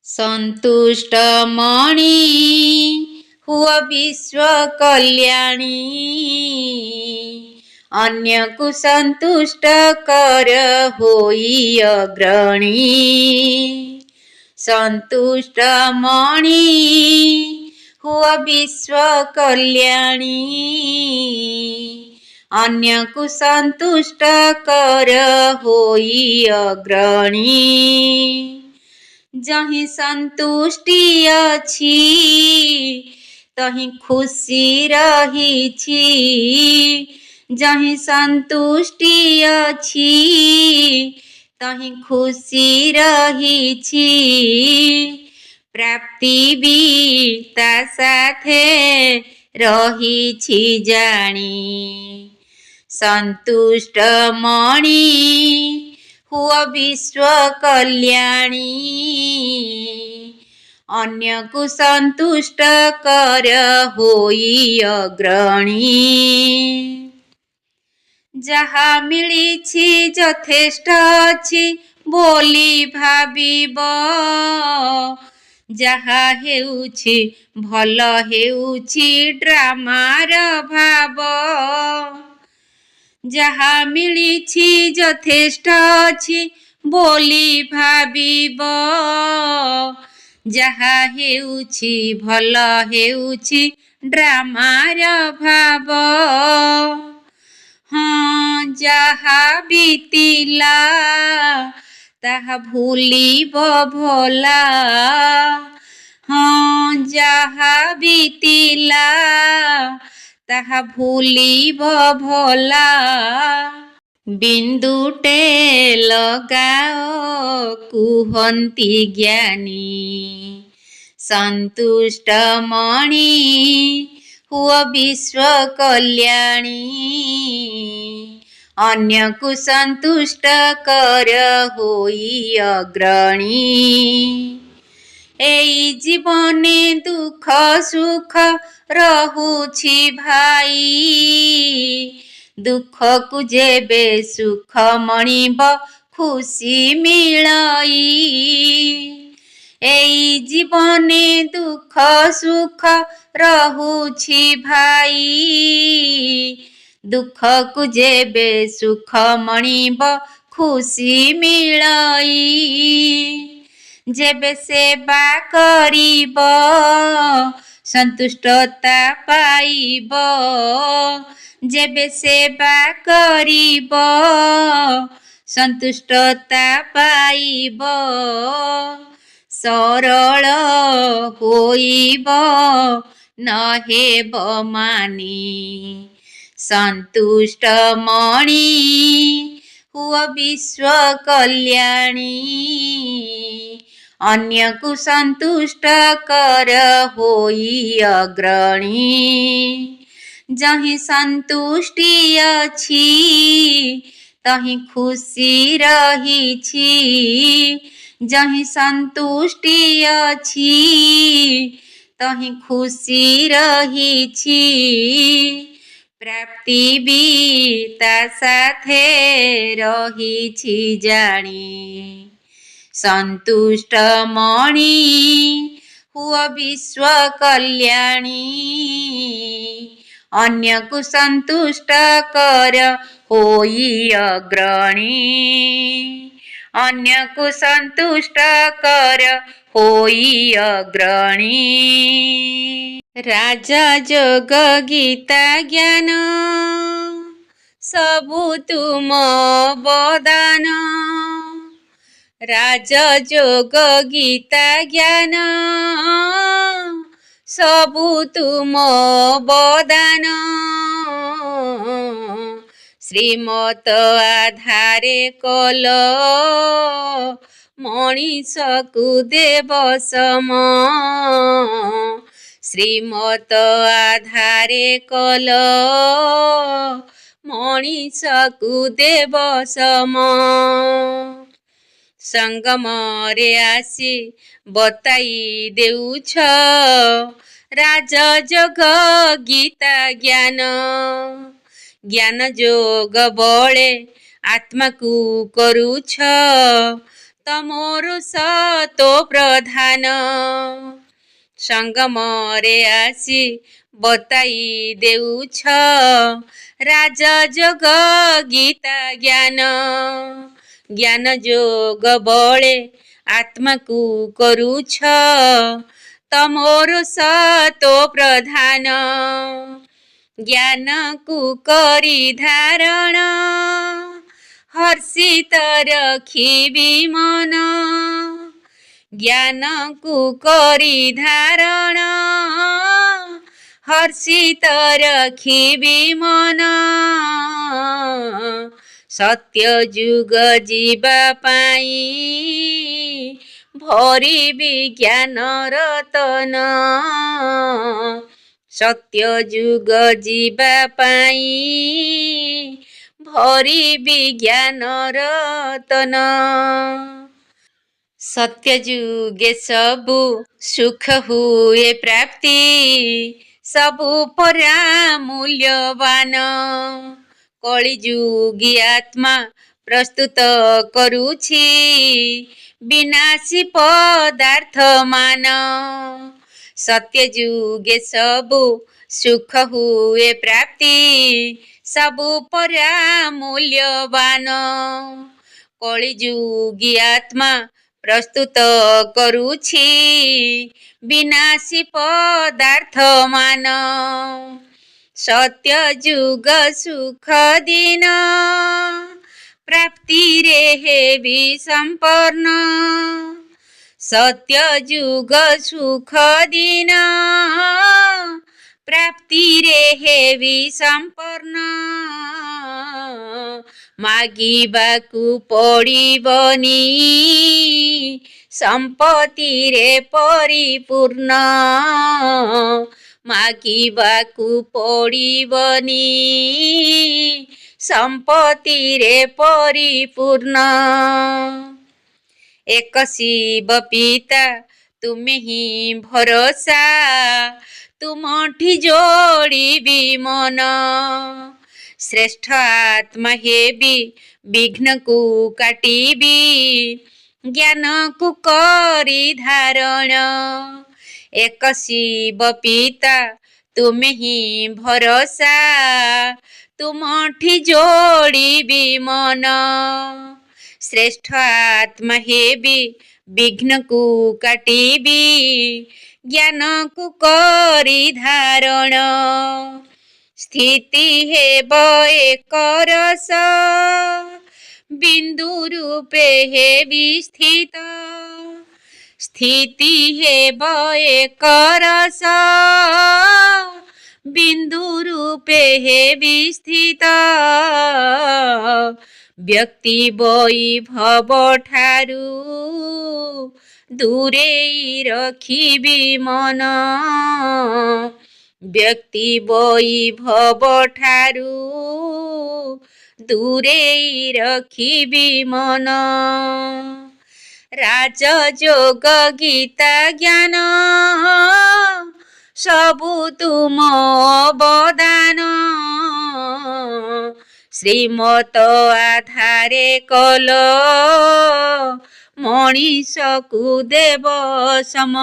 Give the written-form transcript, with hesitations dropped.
संतुष्ट मणि हुआ विश्व कल्याणी। अन्य को संतुष्ट कर होई अग्रणी। संतुष्ट मणि हुआ विश्व कल्याणी। अन्य को संतुष्ट कर होई अग्रणी। जहीं संतुष्टि अछि तहीं खुशी रहिछि। जहीं संतुष्टि अछि तहीं खुशी रहिछि। प्राप्ति भी ता साथे रहिछि जानी। संतुष्ट मणि हुआ विश्व कल्याणी। अन्य को संतुष्ट कर होई अग्रणी। जहा मिलिछि यथेष्ट अछि बोली भाबिब। जहा हेउछि भल हेउछि ड्रामार भाव। जहा मिलिछि यथेष्ट अछि बोली भाबिब। जहा हेउछि भल हेउछि ड्रामार भाव। हाँ जहा बीतिला ताहा भूलिब भोला। हाँ जहा बीतिला ताहा भूलिब भोला। बिंदुटे लगाओ कुहन्ति ज्ञानी। संतुष्ट मणि हुआ विश्व कल्याणी। अन्य को संतुष्ट कर होई अग्रणी। एई जीवने दुख सुख रहुछि भाई। दुख को जेबे सुख मणिब खुशी मिलई। एई जीवने दुख सुख रहुछि भाई। दुख को जेबे सुख मणिब खुशी मिलई। जेबे सेवा करिब संतुष्टता पाइब। जेबे सेवा करिब संतुष्टता पाइब। सरल होइब न हेब मानी। संतुष्ट मणि हुआ विश्व कल्याणी। अन्य को संतुष्ट कर होई अग्रणी। जहीं संतुष्टि अछि तहीं खुशी रहिछि। जहीं संतुष्टि अछि तहीं खुशी रहिछि। प्राप्ति भी ता साथे रहिछि जानी। संतुष्ट मणि हुआ विश्व कल्याणी। अन्य को संतुष्ट कर होई अग्रणी। अन्य को संतुष्ट कर होई अग्रणी। राजा जोग गीता ज्ञान सबु तुम बदान। राजा जोग गीता ज्ञान सबु तुम बदान। श्रीमत आधारे कल मनीष को देव सम। श्रीमत आधारे कल मनीष को देव सम। संगम रे आसी बताई देउछ राजयोग गीता ज्ञान। ज्ञान जोग बळे आत्मा को करूछ ତମୋର ସତୋ ପ୍ରଧାନ। ସଙ୍ଗମରେ ଆସି ବତାଇ ଦେଉଛ ରାଜଯୋଗ ଗୀତା ଜ୍ଞାନ। ଜ୍ଞାନ ଯୋଗ ବଳେ ଆତ୍ମାକୁ କରୁଛ ତମୋର ସତୋ ପ୍ରଧାନ। ଜ୍ଞାନକୁ କରି ଧାରଣ ହର୍ଷିତ ରଖିବି ମନ। ଜ୍ଞାନକୁ କରି ଧାରଣ ହର୍ଷିତ ରଖିବି ମନ। ସତ୍ୟ ଯୁଗ ଯିବା ପାଇଁ ଭରିବି ଜ୍ଞାନ ରତନ। ସତ୍ୟ ଯୁଗ ଯିବା ପାଇଁ ଭରିବି ଜ୍ଞାନ ରତନ। ସତ୍ୟ ଯୁଗେ ସବୁ ସୁଖ ହୁଏ ପ୍ରାପ୍ତି, ସବୁ ପରା ମୂଲ୍ୟବାନ। କଳି ଯୁଗୀ ଆତ୍ମା ପ୍ରସ୍ତୁତ କରୁଛି ବିନାଶୀ ପଦାର୍ଥ ମାନ। ସତ୍ୟ ଯୁଗେ ସବୁ ସୁଖ ହୁଏ ପ୍ରାପ୍ତି, ସବୁ ପରା ମୂଲ୍ୟବାନ। କଳି ଯୁଗୀ ଆତ୍ମା ପ୍ରସ୍ତୁତ କରୁଛି ବିନାଶୀ ପଦାର୍ଥ ମାନ। ସତ୍ୟ ଯୁଗ ସୁଖ ଦିନ ପ୍ରାପ୍ତିରେ ହେବି ସମ୍ପନ୍ନ। ସତ୍ୟ ଯୁଗ ସୁଖ ଦିନ ପ୍ରାପ୍ତିରେ ହେବି ସମ୍ପନ୍ନ। ମାଗିବାକୁ ପଡ଼ିବନି ସମ୍ପତ୍ତିରେ ପରିପୂର୍ଣ୍ଣ। ମାଗିବାକୁ ପଡ଼ିବନି ସମ୍ପତ୍ତିରେ ପରିପୂର୍ଣ୍ଣ। ଏକ ଶିବ ପିତା ତୁମେ ହିଁ ଭରସା, ତୁମଠି ଯୋଡ଼ିବି ମନ। ଶ୍ରେଷ୍ଠ ଆତ୍ମା ହେବି ବିଘ୍ନକୁ କାଟିବି ଜ୍ଞାନକୁ କରି ଧାରଣ। ଏକ ଶିବ ପିତା ତୁମେ ହିଁ ଭରସା, ତୁମଠି ଯୋଡ଼ିବି ମନ। ଶ୍ରେଷ୍ଠ ଆତ୍ମା ହେବି ବିଘ୍ନକୁ କାଟିବି ଜ୍ଞାନକୁ କରି ଧାରଣ। ସ୍ଥିତି ହେବ ଏକ ରସ ବିନ୍ଦୁ ରୂପେ ହେବି ସ୍ଥିତ। ସ୍ଥିତି ହେବ ଏକ ରସ ବିନ୍ଦୁ ରୂପେ ହେବି ସ୍ଥିତ। ବ୍ୟକ୍ତି ବୈଭବ ଠାରୁ ଦୂରେଇ ରଖିବି ମନ। ବ୍ୟକ୍ତି ବୈଭବ ଠାରୁ ଦୂରେଇ ରଖିବି ମନ। ରାଜଯୋଗ ଗୀତା ଜ୍ଞାନ ସବୁ ତୁମ ଅବଦାନ। ଶ୍ରୀମତ ଆଧାରେ କଲ ମଣିଷକୁ ଦେବ ସମ।